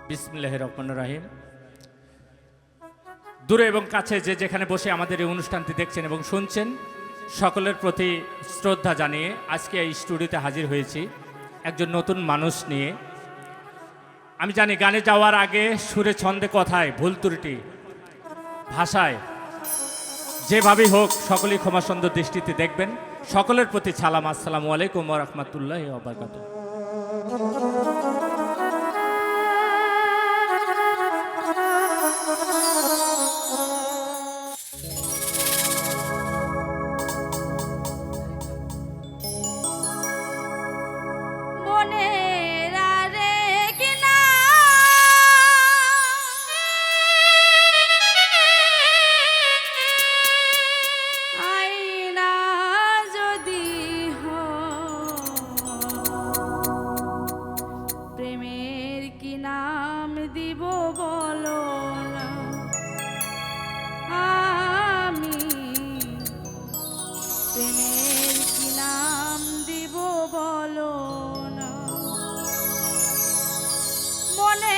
বিসমিল্লাহির রহমানির রহিম। দূরে এবং কাছে যে যেখানে বসে আমাদের এই অনুষ্ঠানটি দেখছেন এবং শুনছেন, সকলের প্রতি শ্রদ্ধা জানিয়ে আজকে এই স্টুডিওতে হাজির হয়েছি একজন নতুন মানুষ নিয়ে। আমি জানি গানে যাওয়ার আগে সুরে ছন্দে কথায় ভুল ত্রুটি ভাষায় যেভাবেই হোক সকলেই ক্ষমা সুন্দর দৃষ্টিতে দেখবেন। সকলের প্রতি সালাম, আসসালামু আলাইকুম ওয়া রাহমাতুল্লাহি ওয়া বারাকাতুহু। প্রেমের কি নাম দিব বলো না, আমি প্রেমের কি নাম দিব বলো না। মনে